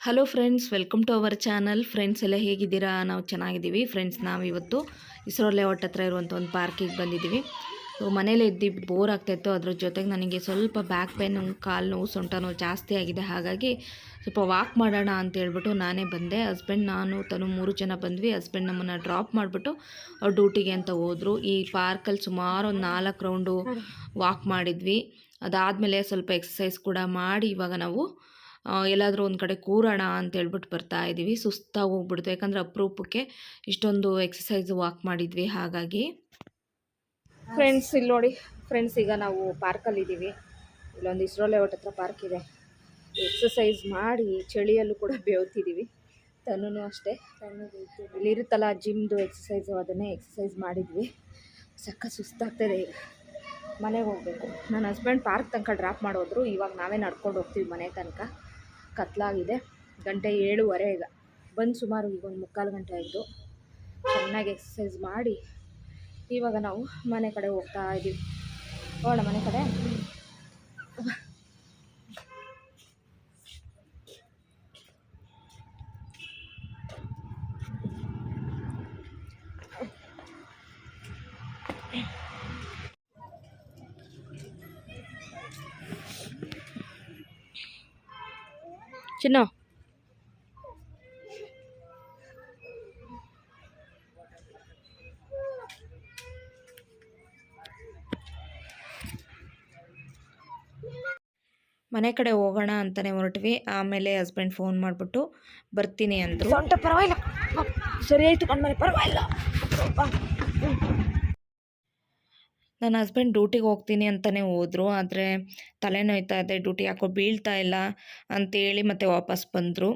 Hello friends, welcome to our channel. Friends ಎಲ್ಲ ಹೇಗಿದ್ದೀರಾ? ನಾವು ಚೆನ್ನಾಗಿದ್ದೀವಿ ಫ್ರೆಂಡ್ಸ್. ನಾವಿವತ್ತು ಇಸ್ರೋ ಲೇಔಟ್ ಹತ್ರ ಇರುವಂಥ ಒಂದು ಪಾರ್ಕಿಗೆ ಬಂದಿದ್ದೀವಿ. ಮನೇಲಿ ಇದ್ದು ಬೋರ್ ಆಗ್ತಾಯಿತ್ತು. ಅದ್ರ ಜೊತೆಗೆ ನನಗೆ ಸ್ವಲ್ಪ ಬ್ಯಾಕ್ ಪೇನು, ಕಾಲು ನೋವು, ಸೊಂಟ ನೋವು ಜಾಸ್ತಿ ಆಗಿದೆ. ಹಾಗಾಗಿ ಸ್ವಲ್ಪ ವಾಕ್ ಮಾಡೋಣ ಅಂತ ಹೇಳ್ಬಿಟ್ಟು ನಾನೇ ಬಂದೆ. ಹಸ್ಬೆಂಡ್, ನಾನು, ತನು 3 ಜನ ಬಂದ್ವಿ. ಹಸ್ಬೆಂಡ್ ನಮ್ಮನ್ನು ಡ್ರಾಪ್ ಮಾಡಿಬಿಟ್ಟು ಅವ್ರು ಡ್ಯೂಟಿಗೆ ಅಂತ ಹೋದರು. ಈ ಪಾರ್ಕಲ್ಲಿ ಸುಮಾರು ಒಂದು 4 ರೌಂಡು ವಾಕ್ ಮಾಡಿದ್ವಿ. ಅದಾದಮೇಲೆ ಸ್ವಲ್ಪ ಎಕ್ಸಸೈಸ್ ಕೂಡ ಮಾಡಿ ಇವಾಗ ನಾವು ಎಲ್ಲಾದರೂ ಒಂದು ಕಡೆ ಕೂರೋಣ ಅಂತ ಹೇಳ್ಬಿಟ್ಟು ಬರ್ತಾ ಇದ್ದೀವಿ. ಸುಸ್ತಾಗಿ ಹೋಗ್ಬಿಡ್ತು, ಯಾಕಂದರೆ ಅಪರೂಪಕ್ಕೆ ಇಷ್ಟೊಂದು ಎಕ್ಸಸೈಸ್ ವಾಕ್ ಮಾಡಿದ್ವಿ. ಹಾಗಾಗಿ ಫ್ರೆಂಡ್ಸ್ ಇಲ್ಲಿ ನೋಡಿ ಫ್ರೆಂಡ್ಸ್, ಈಗ ನಾವು ಪಾರ್ಕಲ್ಲಿದ್ದೀವಿ. ಇಲ್ಲೊಂದು ಇಸ್ರೋ ಲೇಔಟ್ ಹತ್ರ ಪಾರ್ಕ್ ಇದೆ. ಎಕ್ಸಸೈಸ್ ಮಾಡಿ ಚಳಿಯಲ್ಲೂ ಕೂಡ ಬೇವ್ತಿದ್ದೀವಿ. ತನ್ನೂ ಅಷ್ಟೇ, ಇಲ್ಲಿರುತ್ತಲ್ಲ ಜಿಮ್ದು ಎಕ್ಸಸೈಸು, ಅದನ್ನೇ ಎಕ್ಸಸೈಸ್ ಮಾಡಿದ್ವಿ. ಸಕ್ಕ ಸುಸ್ತಾಗ್ತದೆ. ಈಗ ಮನೆಗೆ ಹೋಗಬೇಕು. ನನ್ನ ಹಸ್ಬೆಂಡ್ ಪಾರ್ಕ್ ತನಕ ಡ್ರಾಪ್ ಮಾಡೋದ್ರು. ಇವಾಗ ನಾವೇ ನಡ್ಕೊಂಡು ಹೋಗ್ತೀವಿ ಮನೆ ತನಕ. ಕತ್ಲಾಗಿದೆ. ಗಂಟೆ 7:15 ಈಗ. ಬಂದು ಸುಮಾರು ಈಗ ಒಂದು 3/4 ಗಂಟೆ ಆಯಿತು. ಚೆನ್ನಾಗಿ ಎಕ್ಸಸೈಸ್ ಮಾಡಿ ಇವಾಗ ನಾವು ಮನೆ ಕಡೆ ಹೋಗ್ತಾ ಇದ್ದೀವಿ. ಹೋಗೋಣ ಮನೆ ಕಡೆ. ಚಿನ್ನು, ಮನೆ ಕಡೆ ಹೋಗೋಣ ಅಂತಲೇ ಹೊರಟ್ವಿ. ಆಮೇಲೆ ಹಸ್ಬೆಂಡ್ ಫೋನ್ ಮಾಡಿಬಿಟ್ಟು ಬರ್ತೀನಿ ಅಂದರು. ಸೊಂಟ ಪರವಾಗಿಲ್ಲ, ಸರಿ ಆಯಿತು ಕಣ್ಮನೆ, ಪರವಾಗಿಲ್ಲ. ನನ್ನ ಹಸ್ಬೆಂಡ್ ಡ್ಯೂಟಿಗೆ ಹೋಗ್ತೀನಿ ಅಂತಲೇ ಹೋದರು. ಆದರೆ ತಲೆನೋಯ್ತಾ ಇದೆ, ಡ್ಯೂಟಿ ಯಾಕೋ ಬೀಳ್ತಾ ಇಲ್ಲ ಅಂತೇಳಿ ಮತ್ತೆ ವಾಪಸ್ ಬಂದರು.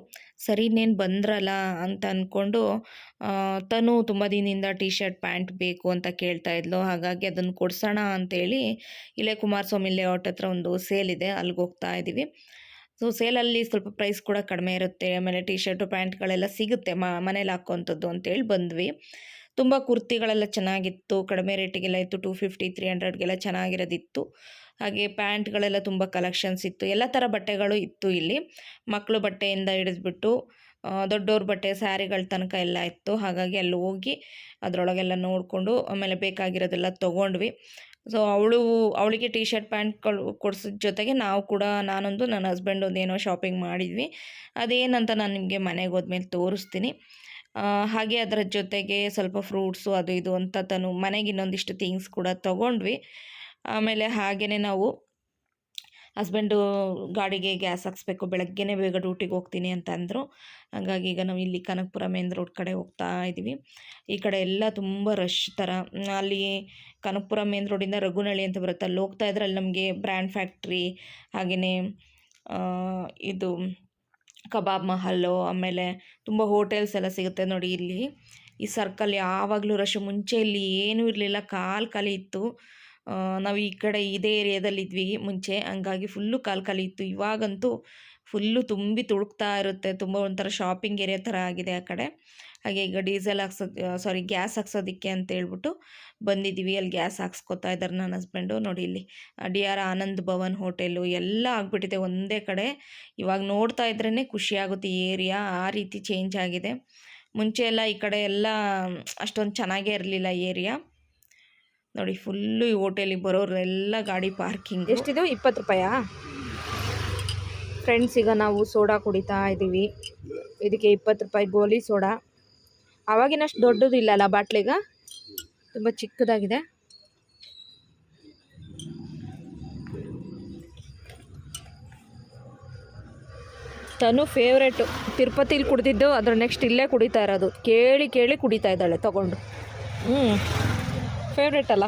ಸರಿ ಇನ್ನೇನು ಬಂದ್ರಲ್ಲ ಅಂತ ಅಂದ್ಕೊಂಡು ತನು ತುಂಬ ದಿನದಿಂದ ಟಿ ಶರ್ಟ್ ಪ್ಯಾಂಟ್ ಬೇಕು ಅಂತ ಕೇಳ್ತಾ ಇದ್ಲು. ಹಾಗಾಗಿ ಅದನ್ನು ಕೊಡ್ಸೋಣ ಅಂತೇಳಿ ಇಲ್ಲೇ ಕುಮಾರಸ್ವಾಮಿ ಲೇಔಟ್ ಹತ್ರ ಒಂದು ಸೇಲ್ ಇದೆ, ಅಲ್ಲಿಗೆ ಹೋಗ್ತಾ ಇದ್ದೀವಿ. ಸೊ ಸೇಲಲ್ಲಿ ಸ್ವಲ್ಪ ಪ್ರೈಸ್ ಕೂಡ ಕಡಿಮೆ ಇರುತ್ತೆ. ಆಮೇಲೆ ಟಿ ಶರ್ಟು ಪ್ಯಾಂಟ್ಗಳೆಲ್ಲ ಸಿಗುತ್ತೆ ಮನೇಲಿ ಹಾಕೋವಂಥದ್ದು ಅಂತೇಳಿ ಬಂದ್ವಿ. ತುಂಬ ಕುರ್ತಿಗಳೆಲ್ಲ ಚೆನ್ನಾಗಿತ್ತು, ಕಡಿಮೆ ರೇಟಿಗೆಲ್ಲ ಇತ್ತು. 250, 300ಗೆಲ್ಲ ಚೆನ್ನಾಗಿರೋದಿತ್ತು. ಹಾಗೆ ಪ್ಯಾಂಟ್ಗಳೆಲ್ಲ ತುಂಬ ಕಲೆಕ್ಷನ್ಸ್ ಇತ್ತು. ಎಲ್ಲ ಥರ ಬಟ್ಟೆಗಳು ಇತ್ತು ಇಲ್ಲಿ. ಮಕ್ಕಳು ಬಟ್ಟೆಯಿಂದ ಹಿಡಿದ್ಬಿಟ್ಟು ದೊಡ್ಡವ್ರ ಬಟ್ಟೆ, ಸ್ಯಾರಿಗಳ ತನಕ ಎಲ್ಲ ಇತ್ತು. ಹಾಗಾಗಿ ಅಲ್ಲಿ ಹೋಗಿ ಅದರೊಳಗೆಲ್ಲ ನೋಡಿಕೊಂಡು ಆಮೇಲೆ ಬೇಕಾಗಿರೋದೆಲ್ಲ ತೊಗೊಂಡ್ವಿ. ಸೊ ಅವಳಿಗೆ ಟಿ ಶರ್ಟ್ ಪ್ಯಾಂಟ್ಗಳು ಕೊಡ್ಸಿದ ಜೊತೆಗೆ ನಾವು ಕೂಡ, ನಾನೊಂದು, ನನ್ನ ಹಸ್ಬೆಂಡ್ ಒಂದು ಏನೋ ಶಾಪಿಂಗ್ ಮಾಡಿದ್ವಿ. ಅದೇನಂತ ನಾನು ನಿಮಗೆ ಮನೆಗೆ ಹೋದ್ಮೇಲೆ ತೋರಿಸ್ತೀನಿ. ಹಾಗೆ ಅದರ ಜೊತೆಗೆ ಸ್ವಲ್ಪ ಫ್ರೂಟ್ಸು ಅದು ಇದು ಅಂತ ಮನೆಗೆ ಇನ್ನೊಂದಿಷ್ಟು ಥಿಂಗ್ಸ್ ಕೂಡ ತೊಗೊಂಡ್ವಿ. ಆಮೇಲೆ ಹಾಗೆಯೇ ನಾವು ಹಸ್ಬೆಂಡು ಗಾಡಿಗೆ ಗ್ಯಾಸ್ ಹಾಕ್ಸ್ಬೇಕು, ಬೆಳಗ್ಗೆನೇ ಬೇಗ ಡ್ಯೂಟಿಗೆ ಹೋಗ್ತೀನಿ ಅಂತ ಅಂದರು. ಹಾಗಾಗಿ ಈಗ ನಾವು ಇಲ್ಲಿ ಕನಕಪುರ ಮೇನ್ ರೋಡ್ ಕಡೆ ಹೋಗ್ತಾ ಇದ್ದೀವಿ. ಈ ಕಡೆ ಎಲ್ಲ ತುಂಬ ರಶ್ ಥರ. ಅಲ್ಲಿ ಕನಕಪುರ ಮೇನ್ ರೋಡಿಂದ ರಘುನಳ್ಳಿ ಅಂತ ಬರುತ್ತೆ, ಅಲ್ಲಿ ಹೋಗ್ತಾ ಇದ್ರೆ ಅಲ್ಲಿ ನಮಗೆ ಬ್ರ್ಯಾಂಡ್ ಫ್ಯಾಕ್ಟ್ರಿ, ಹಾಗೆಯೇ ಇದು ಕಬಾಬ್ ಮಹಲ್ಲು, ಆಮೇಲೆ ತುಂಬ ಹೋಟೆಲ್ಸ್ ಎಲ್ಲ ಸಿಗುತ್ತೆ ನೋಡಿ. ಇಲ್ಲಿ ಈ ಸರ್ಕಲ್ ಯಾವಾಗಲೂ ರಶ್. ಮುಂಚೆ ಇಲ್ಲಿ ಏನೂ ಇರಲಿಲ್ಲ, ಖಾಲಿ ಇತ್ತು. ನಾವು ಈ ಕಡೆ ಇದೇ ಏರಿಯಾದಲ್ಲಿದ್ವಿ ಮುಂಚೆ, ಹಂಗಾಗಿ ಫುಲ್ಲು ಖಾಲಿ ಇತ್ತು. ಇವಾಗಂತೂ ಫುಲ್ಲು ತುಂಬಿ ತುಳುಕ್ತಾ ಇರುತ್ತೆ. ತುಂಬ ಒಂಥರ ಶಾಪಿಂಗ್ ಏರಿಯಾ ಥರ ಆಗಿದೆ ಆ ಕಡೆ. ಹಾಗೆ ಈಗ ಗ್ಯಾಸ್ ಹಾಕ್ಸೋದಕ್ಕೆ ಅಂತ ಹೇಳ್ಬಿಟ್ಟು ಬಂದಿದ್ದೀವಿ. ಅಲ್ಲಿ ಗ್ಯಾಸ್ ಹಾಕ್ಸ್ಕೊತಾ ಇದ್ದಾರೆ ನನ್ನ ಹಸ್ಬೆಂಡು. ನೋಡಿ ಇಲ್ಲಿ DR ಆನಂದ್ ಭವನ್ ಹೋಟೆಲು ಎಲ್ಲ ಆಗಿಬಿಟ್ಟಿದೆ ಒಂದೇ ಕಡೆ. ಇವಾಗ ನೋಡ್ತಾ ಇದ್ರೇ ಖುಷಿಯಾಗುತ್ತೆ. ಈ ಏರಿಯಾ ಆ ರೀತಿ ಚೇಂಜ್ ಆಗಿದೆ. ಮುಂಚೆ ಎಲ್ಲ ಈ ಕಡೆ ಎಲ್ಲ ಅಷ್ಟೊಂದು ಚೆನ್ನಾಗೇ ಇರಲಿಲ್ಲ ಏರಿಯಾ. ನೋಡಿ ಫುಲ್ಲು ಈ ಹೋಟೆಲಿಗೆ ಬರೋರೆಲ್ಲ ಗಾಡಿ ಪಾರ್ಕಿಂಗ್. ಎಷ್ಟಿದು? 20 ರೂಪಾಯಾ? ಫ್ರೆಂಡ್ಸ್, ಈಗ ನಾವು ಸೋಡಾ ಕುಡಿತಾ ಇದ್ದೀವಿ. ಇದಕ್ಕೆ 20 ರೂಪಾಯಿ ಗೋಲಿ ಸೋಡಾ. ಆವಾಗಿನಷ್ಟು ದೊಡ್ಡದು ಇಲ್ಲಲ್ಲ ಬಾಟ್ಲಿಗ, ತುಂಬ ಚಿಕ್ಕದಾಗಿದೆ. ತನು ಫೇವ್ರೇಟು. ತಿರುಪತಿಲಿ ಕುಡಿದಿದ್ದು, ಅದ್ರ ನೆಕ್ಸ್ಟ್ ಇಲ್ಲೇ ಕುಡಿತಾ ಇರೋದು. ಕೇಳಿ ಕುಡಿತಾ ಇದ್ದಾಳೆ ತಗೊಂಡು. ಫೇವ್ರೇಟ್ ಅಲ್ಲ.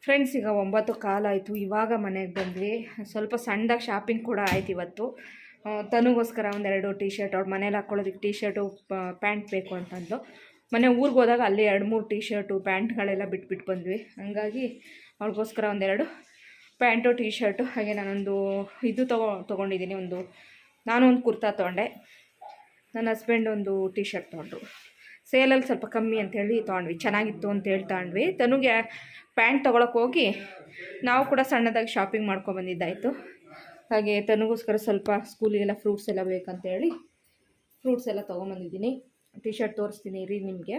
ಫ್ರೆಂಡ್ಸ್, ಈಗ 9:15 ಆಯಿತು. ಇವಾಗ ಮನೆಗೆ ಬಂದ್ವಿ. ಸ್ವಲ್ಪ ಸಣ್ಣದಾಗಿ ಶಾಪಿಂಗ್ ಕೂಡ ಆಯ್ತು ಇವತ್ತು. ತನಗೋಸ್ಕರ ಒಂದೆರಡು ಟಿ ಶರ್ಟ್, ಅವ್ಳು ಮನೇಲಿ ಹಾಕ್ಕೊಳ್ಳೋದಕ್ಕೆ ಟಿ ಶರ್ಟು ಪ್ಯಾಂಟ್ ಬೇಕು ಅಂತಂದು. ಮೊನ್ನೆ ಊರಿಗೆ ಹೋದಾಗ ಅಲ್ಲಿ 2-3 ಟಿ ಶರ್ಟು ಪ್ಯಾಂಟ್ಗಳೆಲ್ಲ ಬಿಟ್ಬಿಟ್ಟು ಬಂದ್ವಿ. ಹಂಗಾಗಿ ಅವಳಿಗೋಸ್ಕರ ಒಂದೆರಡು ಪ್ಯಾಂಟು ಟಿ ಶರ್ಟು, ಹಾಗೆ ನಾನೊಂದು ಇದು ತೊಗೊಂಡಿದ್ದೀನಿ. ನಾನು ಒಂದು ಕುರ್ತಾ ತೊಗೊಂಡೆ, ನನ್ನ ಹಸ್ಬೆಂಡ್ ಒಂದು ಟಿ ಶರ್ಟ್ ತೊಗೊಂಡ್ರು. ಸೇಲಲ್ಲಿ ಸ್ವಲ್ಪ ಕಮ್ಮಿ ಅಂತೇಳಿ ತೊಗೊಂಡ್ವಿ, ಚೆನ್ನಾಗಿತ್ತು ಅಂತೇಳಿ ತಗೊಂಡ್ವಿ. ತನುಗೆ ಪ್ಯಾಂಟ್ ತೊಗೊಳಕ್ಕೆ ಹೋಗಿ ನಾವು ಕೂಡ ಸಣ್ಣದಾಗಿ ಶಾಪಿಂಗ್ ಮಾಡ್ಕೊಬಂದಿದ್ದಾಯಿತು. ಹಾಗೆ ತನಗೋಸ್ಕರ ಸ್ವಲ್ಪ ಸ್ಕೂಲಿಗೆಲ್ಲ ಫ್ರೂಟ್ಸ್ ಎಲ್ಲ ಬೇಕಂತೇಳಿ ಫ್ರೂಟ್ಸ್ ಎಲ್ಲ ತೊಗೊಂಬಂದಿದ್ದೀನಿ. ಟಿ ಶರ್ಟ್ ತೋರಿಸ್ತೀನಿ ರೀ ನಿಮಗೆ.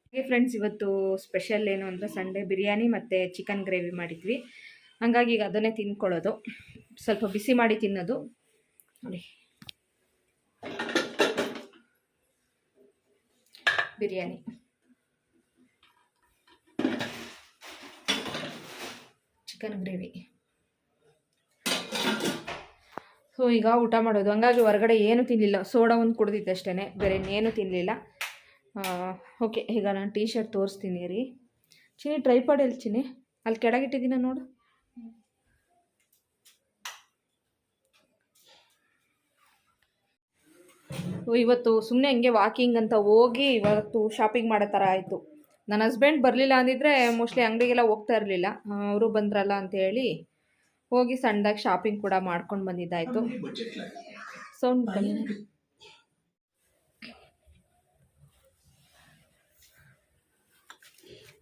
ಹಾಗೆ ಫ್ರೆಂಡ್ಸ್, ಇವತ್ತು ಸ್ಪೆಷಲ್ ಏನು ಅಂದರೆ ಸಂಡೇ ಬಿರಿಯಾನಿ ಮತ್ತು ಚಿಕನ್ ಗ್ರೇವಿ ಮಾಡಿದ್ವಿ. ಹಾಗಾಗಿ ಈಗ ಅದನ್ನೇ ತಿನ್ಕೊಳ್ಳೋದು, ಸ್ವಲ್ಪ ಬಿಸಿ ಮಾಡಿ ತಿನ್ನೋದು. ನೋಡಿ, ಬಿರಿಯಾನಿ, ಚಿಕನ್ ಗ್ರೇವಿ. ಸೊ ಈಗ ಊಟ ಮಾಡೋದು. ಹಂಗಾಗಿ ಹೊರಗಡೆ ಏನು ತಿನ್ನಲಿಲ್ಲ, ಸೋಡಾ ಒಂದು ಕುಡ್ದಿದ್ದೆ ಅಷ್ಟೇ, ಬೇರೆ ಇನ್ನೇನು ತಿನ್ನಲಿಲ್ಲ. ಓಕೆ, ಈಗ ನಾನು ಟೀ ಶರ್ಟ್ ತೋರಿಸ್ತೀನಿ ರೀ. ಚಿನಿ ಟ್ರೈಪಾಡ್ ಎಲ್ಲಿ ಚಿನಿ? ಅಲ್ಲಿ ಕೆಳಗಿಟ್ಟಿದ್ದೀನ ನೋಡು. ಇವತ್ತು ಸುಮ್ಮನೆ ಹಂಗೆ ವಾಕಿಂಗ್ ಅಂತ ಹೋಗಿ ಇವತ್ತು ಶಾಪಿಂಗ್ ಮಾಡೋ ಥರ ಆಯಿತು. ನನ್ನ ಹಸ್ಬೆಂಡ್ ಬರಲಿಲ್ಲ ಅಂದಿದ್ರೆ ಮೋಸ್ಟ್ಲಿ ಅಂಗಡಿಗೆಲ್ಲ ಹೋಗ್ತಾ ಇರಲಿಲ್ಲ. ಅವರು ಬಂದ್ರಲ್ಲ ಅಂತೇಳಿ ಹೋಗಿ ಸಣ್ಣದಾಗಿ ಶಾಪಿಂಗ್ ಕೂಡ ಮಾಡ್ಕೊಂಡು ಬಂದಿದ್ದಾಯಿತು. ಸೌಂಡ್ ಕಮ್ಮಿ.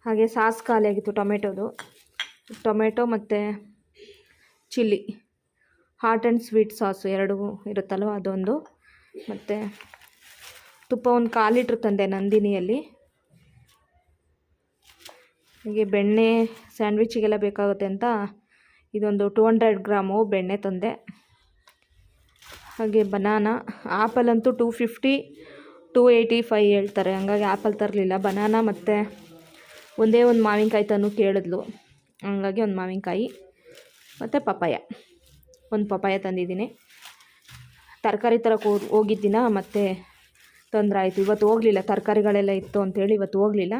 ಹಾಗೆ ಸಾಸ್ ಖಾಲಿಯಾಗಿತ್ತು, ಟೊಮೆಟೊ ಮತ್ತು chilli, hot and sweet sauce ಎರಡೂ ಇರುತ್ತಲ್ವ ಅದೊಂದು, ಮತ್ತು ತುಪ್ಪ ಒಂದು 1/4 ಲೀಟ್ರ್ ತಂದೆ ನಂದಿನಿಯಲ್ಲಿ. ಹೀಗೆ ಬೆಣ್ಣೆ ಸ್ಯಾಂಡ್ವಿಚಿಗೆಲ್ಲ ಬೇಕಾಗುತ್ತೆ ಅಂತ ಇದೊಂದು 200 ಗ್ರಾಮು ಬೆಣ್ಣೆ ತಂದೆ. ಹಾಗೆ ಬನಾನಾ, ಆ್ಯಪಲ್ ಅಂತೂ 250 285 ಹೇಳ್ತಾರೆ, ಹಂಗಾಗಿ ಆ್ಯಪಲ್ ತರಲಿಲ್ಲ. ಬನಾನಾ ಮತ್ತು ಒಂದೇ ಒಂದು ಮಾವಿನಕಾಯಿ ತನೂ ಕೇಳಿದ್ಲು, ಹಂಗಾಗಿ ಒಂದು ಮಾವಿನಕಾಯಿ ಮತ್ತು ಒಂದು ಪಪಾಯ ತಂದಿದ್ದೀನಿ. ತರಕಾರಿ ತರಕ್ಕೆ ಹೋಗಿದ್ದಿನ ಮತ್ತು ತೊಂದರೆ ಆಯಿತು. ಇವತ್ತು ಹೋಗಲಿಲ್ಲ, ತರಕಾರಿಗಳೆಲ್ಲ ಇತ್ತು ಅಂಥೇಳಿ ಇವತ್ತು ಹೋಗಲಿಲ್ಲ.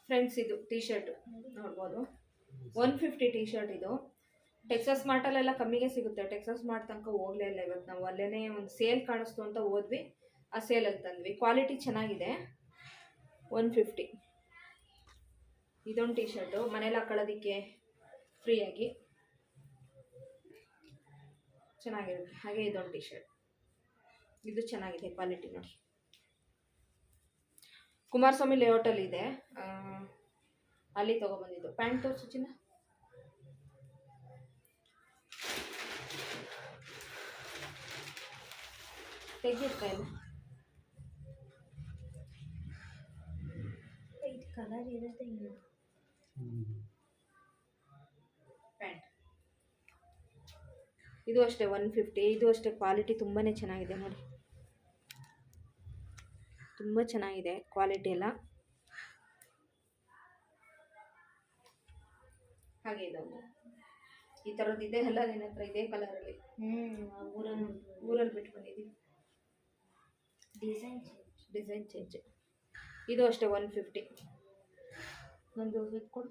ಫ್ರೆಂಡ್ಸ್, ಇದು ಟೀ ಶರ್ಟ್ ನೋಡ್ಬೋದು, 150 ಟೀ ಶರ್ಟ್ ಇದು. ಟೆಕ್ಸಸ್ ಮಾರ್ಟಲ್ಲೆಲ್ಲ ಕಮ್ಮಿಗೆ ಸಿಗುತ್ತೆ, ಟೆಕ್ಸಸ್ ಮಾರ್ಟ್ ತನಕ ಹೋಗಲೇ ಇಲ್ಲ ಇವತ್ತು ನಾವು. ಅಲ್ಲೇ ಒಂದು ಸೇಲ್ ಕಾಣಿಸ್ತು ಅಂತ ಹೋದ್ವಿ, ಆ ಸೇಲಲ್ಲಿ ತಂದ್ವಿ. ಕ್ವಾಲಿಟಿ ಚೆನ್ನಾಗಿದೆ. 150 ಇದೊಂದು ಟೀ ಶರ್ಟು, ಮನೇಲಿ ಹಾಕೊಳ್ಳೋದಕ್ಕೆ ಫ್ರೀಯಾಗಿ ಚೆನ್ನಾಗಿರುತ್ತೆ. ಹಾಗೆ ಇದೊಂದು ಟೀ ಶರ್ಟ್, ಇದು ಚೆನ್ನಾಗಿದೆ ಕ್ವಾಲಿಟಿ ನೋಡಿ. ಕುಮಾರಸ್ವಾಮಿ ಲೇಔಟಲ್ಲಿ ಇದೆ, ಅಲ್ಲಿ ತೊಗೊಬಂದಿದ್ದು. ಪ್ಯಾಂಟ್ ತೋರಿಸು ಚಿನ್ನ. ತೆಗಿರ್ತಾ ಇಲ್ಲ, ಕಲರ್ ಇರುತ್ತೆ. ಪ್ಯಾಂಟ್ ಇದು ಅಷ್ಟೇ 150. ಇದು ಅಷ್ಟೇ, ಕ್ವಾಲಿಟಿ ತುಂಬಾ ಚೆನ್ನಾಗಿದೆ ನೋಡಿ, ತುಂಬ ಚೆನ್ನಾಗಿದೆ ಕ್ವಾಲಿಟಿ ಎಲ್ಲ. ಹಾಗೆ ಇದೊಂದು ಈ ಥರದ್ದು ಇದೆ ಅಲ್ಲ ನಿನ್ನ ಹತ್ರ, ಇದೇ ಕಲರಲ್ಲಿ ಊರಲ್ಲಿ ಬಿಟ್ಟು ಬಂದಿದ್ದೀವಿ. Design change. ಇದು ಅಷ್ಟೇ 150. ನಂದು ಕೊಡು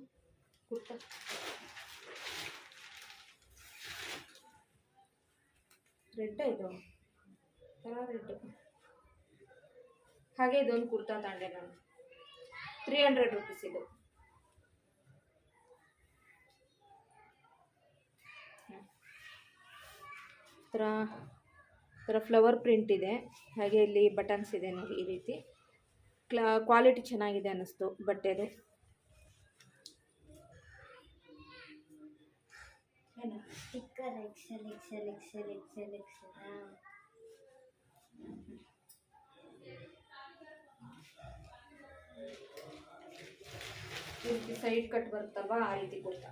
ಕುರ್ತಾ. ರೆಡ್ ಇದು ರೆಡ್. ಹಾಗೆ ಇದೊಂದು ಕುರ್ತಾ ತಗೊಂಡೆ ನಾನು, 300 ರೂಪೀಸ್ ಇದು. ಥರ ಫ್ಲವರ್ ಪ್ರಿಂಟ್ ಇದೆ, ಹಾಗೆ ಇಲ್ಲಿ ಬಟನ್ಸ್ ಇದೆ ನೋಡಿ. ಈ ರೀತಿ ಕ್ವಾಲಿಟಿ ಚೆನ್ನಾಗಿದೆ ಅನ್ನಿಸ್ತು ಬಟ್ಟೆದು. Sticker Excel. ಈ ರೀತಿ ಸೈಡ್ ಕಟ್ ಬರುತ್ತಲ್ವಾ, ಆ ರೀತಿ ಕೊಡ್ತಾ.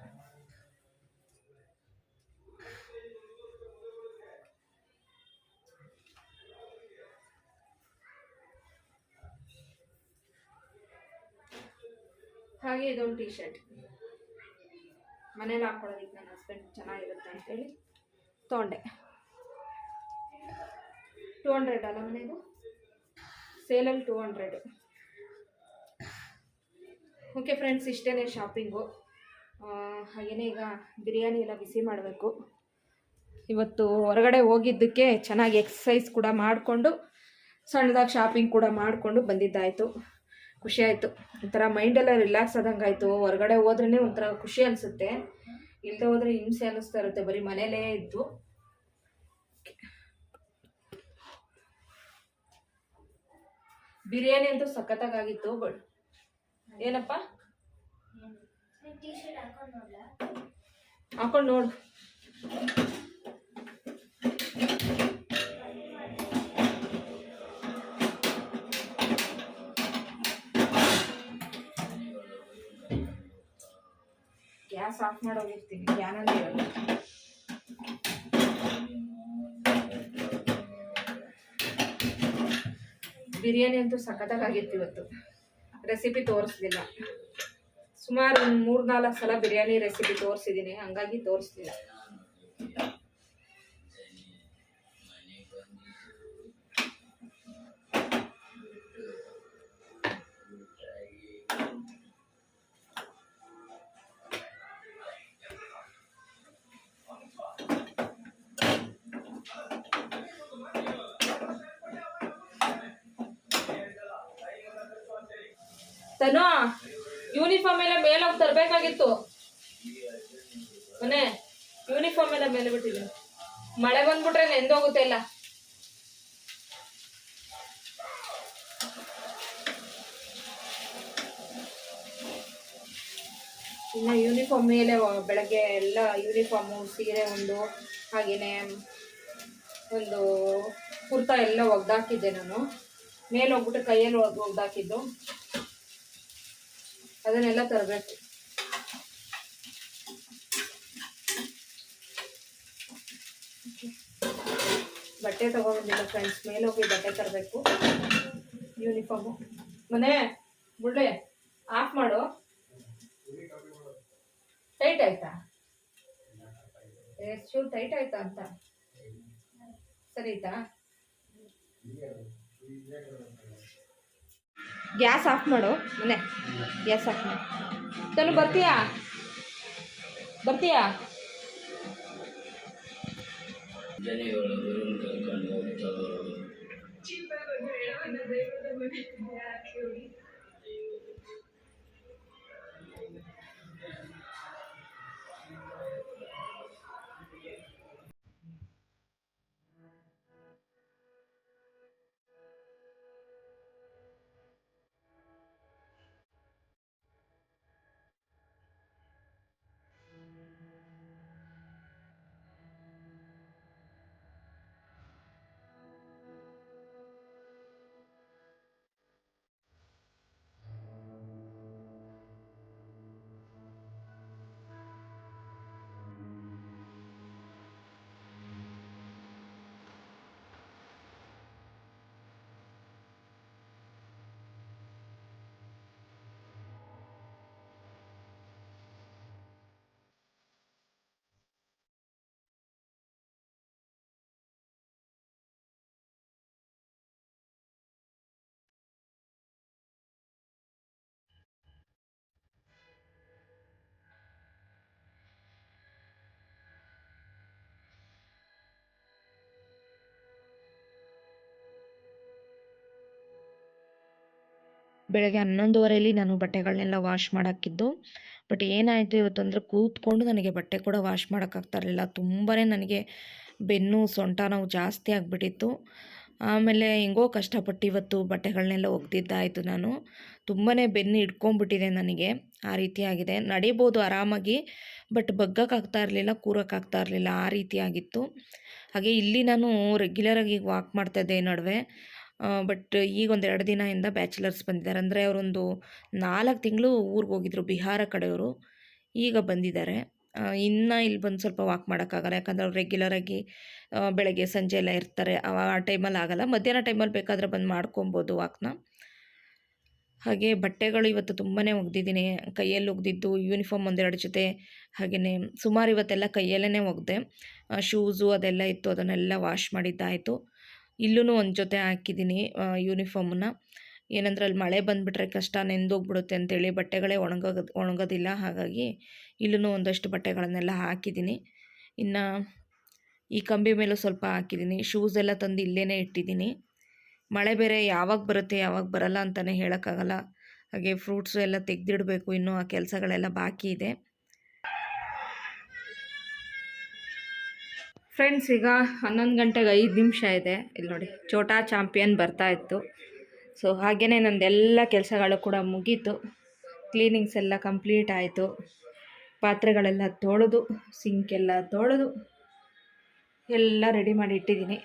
ಹಾಗೆ ಇದೊಂದು ಟೀ ಶರ್ಟ್, ಮನೇಲಿ ಹಾಕೊಳ್ಳೋದಿಕ್ಕೆ ನನ್ನ ಹಸ್ಬೆಂಡ್ ಚೆನ್ನಾಗಿರುತ್ತೆ ಅಂತೇಳಿ ತೊಗೊಂಡೆ. 200 ಅಲ್ಲ ಮನೆಯದು, ಸೇಲಲ್ಲಿ 200. ಓಕೆ ಫ್ರೆಂಡ್ಸ್, ಇಷ್ಟೇ ಶಾಪಿಂಗು. ಹಾಗೆಯೇ ಈಗ ಬಿರಿಯಾನಿ ಎಲ್ಲ ಬಿಸಿ ಮಾಡಬೇಕು. ಇವತ್ತು ಹೊರಗಡೆ ಹೋಗಿದ್ದಕ್ಕೆ ಚೆನ್ನಾಗಿ ಎಕ್ಸಸೈಸ್ ಕೂಡ ಮಾಡಿಕೊಂಡು ಸಣ್ಣದಾಗಿ ಶಾಪಿಂಗ್ ಕೂಡ ಮಾಡಿಕೊಂಡು ಬಂದಿದ್ದಾಯಿತು. ಖುಷಿ ಆಯಿತು. ಒಂಥರ ಮೈಂಡೆಲ್ಲ ರಿಲ್ಯಾಕ್ಸ್ ಆದಂಗೆ ಆಯಿತು. ಹೊರಗಡೆ ಹೋದ್ರೇ ಒಂಥರ ಖುಷಿ ಅನಿಸುತ್ತೆ. ಇಲ್ಲದೆ ಹೋದರೆ ಹಿಂಸೆ ಅನ್ನಿಸ್ತಾ ಇರುತ್ತೆ, ಬರೀ ಮನೇಲೇ ಇದ್ದು. ಬಿರಿಯಾನಿ ಅಂತೂ ಸಖತ್ತಾಗಿತ್ತು. ಬಟ್ ಏನಪ್ಪ ಹಾಕೊಂಡು ನೋಡು. ಗ್ಯಾಸ್ ಆಫ್ ಮಾಡೋಗಿರ್ತೀನಿ, ಗ್ಯಾನಲ್ಲೇ ಇರೋದು. ಬಿರಿಯಾನಿ ಅಂತೂ ಸಖತ್ತಾಗಿತ್ತು. ಇವತ್ತು ರೆಸಿಪಿ ತೋರಿಸ್ಲಿಲ್ಲ. ಸುಮಾರು ಒಂದು 3-4 ಸಲ ಬಿರಿಯಾನಿ ರೆಸಿಪಿ ತೋರಿಸಿದ್ದೀನಿ, ಹಂಗಾಗಿ ತೋರಿಸ್ಲಿಲ್ಲ. ತನು, ಯೂನಿಫಾರ್ಮ್ ಎಲ್ಲ ಮೇಲೆ ಹೋಗಿ ತರಬೇಕಾಗಿತ್ತು. ಮನೆ ಯೂನಿಫಾರ್ಮ್ ಎಲ್ಲ ಮೇಲೆ ಬಿಟ್ಟಿದ್ದೀನಿ. ಮಳೆ ಬಂದ್ಬಿಟ್ರೆ ನೆಂದೋಗುತ್ತೆ ಎಲ್ಲ. ಇನ್ನು ಯೂನಿಫಾರ್ಮ್ ಮೇಲೆ ಬೆಳಗ್ಗೆ ಎಲ್ಲ ಯೂನಿಫಾರ್ಮು, ಸೀರೆ ಒಂದು, ಹಾಗೆಯೇ ಒಂದು ಕುರ್ತಾ ಎಲ್ಲ ಒಗ್ದಾಕಿದ್ದೆ ನಾನು. ಮೇಲೆ ಹೋಗ್ಬಿಟ್ಟು ಕೈಯಲ್ಲಿ ಒಗ್ದಾಕಿದ್ದು, ಅದನ್ನೆಲ್ಲ ತರಬೇಕು. ಬಟ್ಟೆ ತಗೊಂಡಿಲ್ಲ ಫ್ರೆಂಡ್ಸ್, ಮೇಲೆ ಹೋಗಿ ಬಟ್ಟೆ ತರಬೇಕು. ಯೂನಿಫಾರ್ಮು ಮನೆ ಬುಳ್ಳೆ ಆಫ್ ಮಾಡು. ಟೈಟ್ ಆಯ್ತಾ? ಎಷ್ಟು ಟೈಟ್ ಆಯ್ತಾ ಅಂತ ಸರಿತಾ? ಗ್ಯಾಸ್ ಆಫ್ ಮಾಡು ಮನೆ, ಗ್ಯಾಸ್ ಆಫ್ ಮಾಡು. ತನು ಬರ್ತೀಯಾ? ಬೆಳಗ್ಗೆ 11:30ರಲ್ಲಿ ನಾನು ಬಟ್ಟೆಗಳನ್ನೆಲ್ಲ ವಾಶ್ ಮಾಡೋಕ್ಕಿದ್ದು. ಬಟ್ ಏನಾಯಿತು ಇವತ್ತು ಅಂದರೆ ಕೂತ್ಕೊಂಡು ನನಗೆ ಬಟ್ಟೆ ಕೂಡ ವಾಶ್ ಮಾಡೋಕ್ಕಾಗ್ತಾ ಇರಲಿಲ್ಲ. ತುಂಬಾ ನನಗೆ ಬೆನ್ನು ಸೊಂಟ ನೋವು ಜಾಸ್ತಿ ಆಗಿಬಿಟ್ಟಿತ್ತು. ಆಮೇಲೆ ಹೆಂಗೋ ಕಷ್ಟಪಟ್ಟು ಇವತ್ತು ಬಟ್ಟೆಗಳನ್ನೆಲ್ಲ ಒಗೆದಿದ್ದಾಯಿತು. ನಾನು ತುಂಬಾ ಬೆನ್ನು ಹಿಡ್ಕೊಂಬಿಟ್ಟಿದೆ ನನಗೆ, ಆ ರೀತಿಯಾಗಿದೆ. ನಡಿಬೋದು ಆರಾಮಾಗಿ, ಬಟ್ ಬಗ್ಗಕ್ಕಾಗ್ತಾ ಇರಲಿಲ್ಲ, ಕೂರೋಕ್ಕಾಗ್ತಾ ಇರಲಿಲ್ಲ, ಆ ರೀತಿಯಾಗಿತ್ತು. ಹಾಗೆ ಇಲ್ಲಿ ನಾನು ರೆಗ್ಯುಲರಾಗಿ ವಾಕ್ ಮಾಡ್ತಾಯಿದ್ದೆ ನಡುವೆ. ಬಟ್ ಈಗ ಒಂದು 2 ದಿನದಿಂದ ಬ್ಯಾಚುಲರ್ಸ್ ಬಂದಿದ್ದಾರೆ. ಅಂದರೆ ಅವರೊಂದು 4 ತಿಂಗಳು ಊರಿಗೆ ಹೋಗಿದ್ರು, ಬಿಹಾರ ಕಡೆಯವರು. ಈಗ ಬಂದಿದ್ದಾರೆ. ಇನ್ನು ಇಲ್ಲಿ ಬಂದು ಸ್ವಲ್ಪ ವಾಕ್ ಮಾಡೋಕ್ಕಾಗಲ್ಲ, ಯಾಕಂದರೆ ಅವ್ರು ರೆಗ್ಯುಲರಾಗಿ ಬೆಳಗ್ಗೆ ಸಂಜೆ ಎಲ್ಲ ಇರ್ತಾರೆ. ಆ ಟೈಮಲ್ಲಿ ಆಗಲ್ಲ. ಮಧ್ಯಾಹ್ನ ಟೈಮಲ್ಲಿ ಬೇಕಾದರೆ ಬಂದು ಮಾಡ್ಕೊಬೋದು ವಾಕ್ನ. ಹಾಗೆ ಬಟ್ಟೆಗಳು ಇವತ್ತು ತುಂಬಾ ಒಗೆದಿದ್ದೀನಿ. ಕೈಯಲ್ಲಿ ಒಗೆದಿದ್ದು ಯೂನಿಫಾರ್ಮ್ 1-2 ಜೊತೆ, ಹಾಗೆಯೇ ಸುಮಾರು ಇವತ್ತೆಲ್ಲ ಕೈಯಲ್ಲೇ ಒಗೆದೆ. ಶೂಸು ಅದೆಲ್ಲ ಇತ್ತು, ಅದನ್ನೆಲ್ಲ ವಾಶ್ ಮಾಡಿದ್ದಾಯಿತು. ಇಲ್ಲೂ ಒಂದು ಜೊತೆ ಹಾಕಿದ್ದೀನಿ ಯೂನಿಫಾರ್ಮನ್ನ. ಏನಂದ್ರೆ ಅಲ್ಲಿ ಮಳೆ ಬಂದುಬಿಟ್ರೆ ಕಷ್ಟ, ನೆಂದೋಗ್ಬಿಡುತ್ತೆ ಅಂತೇಳಿ ಬಟ್ಟೆಗಳೇ ಒಣಗೋದಿಲ್ಲ. ಹಾಗಾಗಿ ಇಲ್ಲೂ ಒಂದಷ್ಟು ಬಟ್ಟೆಗಳನ್ನೆಲ್ಲ ಹಾಕಿದ್ದೀನಿ. ಇನ್ನು ಈ ಕಂಬಿ ಮೇಲೂ ಸ್ವಲ್ಪ ಹಾಕಿದ್ದೀನಿ. ಶೂಸ್ ಎಲ್ಲ ತಂದು ಇಲ್ಲೇ ಇಟ್ಟಿದ್ದೀನಿ. ಮಳೆ ಬೇರೆ ಯಾವಾಗ ಬರುತ್ತೆ ಯಾವಾಗ ಬರಲ್ಲ ಅಂತಲೇ ಹೇಳೋಕ್ಕಾಗಲ್ಲ. ಹಾಗೆ ಫ್ರೂಟ್ಸು ಎಲ್ಲ ತೆಗೆದಿಡಬೇಕು, ಇನ್ನೂ ಆ ಕೆಲಸಗಳೆಲ್ಲ ಬಾಕಿ ಇದೆ. ಫ್ರೆಂಡ್ಸ್, ಈಗ 11 ಗಂಟೆಗೆ 5 ನಿಮಿಷ ಇದೆ. ಇಲ್ಲಿ ನೋಡಿ, ಛೋಟಾ ಚಾಂಪಿಯನ್ ಬರ್ತಾ ಇತ್ತು. ಸೊ ಹಾಗೆಯೇ ನಂದೆಲ್ಲ ಕೆಲಸಗಳು ಕೂಡ ಮುಗೀತು. ಕ್ಲೀನಿಂಗ್ಸ್ ಎಲ್ಲ ಕಂಪ್ಲೀಟ್ ಆಯಿತು. ಪಾತ್ರೆಗಳೆಲ್ಲ ತೊಳೆದು, ಸಿಂಕೆಲ್ಲ ತೊಳೆದು ಎಲ್ಲ ರೆಡಿ ಮಾಡಿ ಇಟ್ಟಿದ್ದೀನಿ.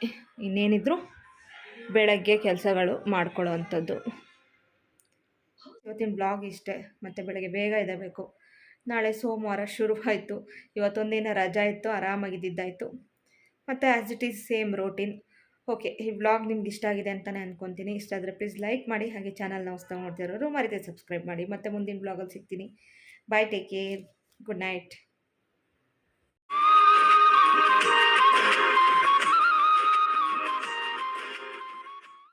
ಇನ್ನೇನಿದ್ರು ಬೆಳಗ್ಗೆ ಕೆಲಸಗಳು ಮಾಡ್ಕೊಳ್ಳೋ ಅಂಥದ್ದು. ಇವತ್ತಿನ ಬ್ಲಾಗ್ ಇಷ್ಟೇ. ಮತ್ತು ಬೆಳಗ್ಗೆ ಬೇಗ ಎದ್ದೇಳಬೇಕು. ನಾಳೆ ಸೋಮವಾರ ಶುರುವಾಯಿತು. ಇವತ್ತೊಂದಿನ ರಜಾ ಇತ್ತು, ಆರಾಮಾಗಿದ್ದಾಯಿತು. ಮತ್ತು as it is same routine. Okay, ಈ ವ್ಲಾಗ್ ನಿಮ್ಗೆ ಇಷ್ಟ ಆಗಿದೆ ಅಂತಲೇ ಅಂದ್ಕೊತೀನಿ. ಇಷ್ಟ ಆದರೆ ಪ್ಲೀಸ್ ಲೈಕ್ ಮಾಡಿ. ಹಾಗೆ ಚಾನಲ್ನ ಹೊಸ್ದಾಗಿ ನೋಡ್ತಿರೋರು ಮರಿದೇ ಸಬ್ಸ್ಕ್ರೈಬ್ ಮಾಡಿ. ಮತ್ತು ಮುಂದಿನ ಬ್ಲಾಗಲ್ಲಿ ಸಿಗ್ತೀನಿ. ಬಾಯ್, ಟೇಕ್ ಕೇರ್, ಗುಡ್ ನೈಟ್.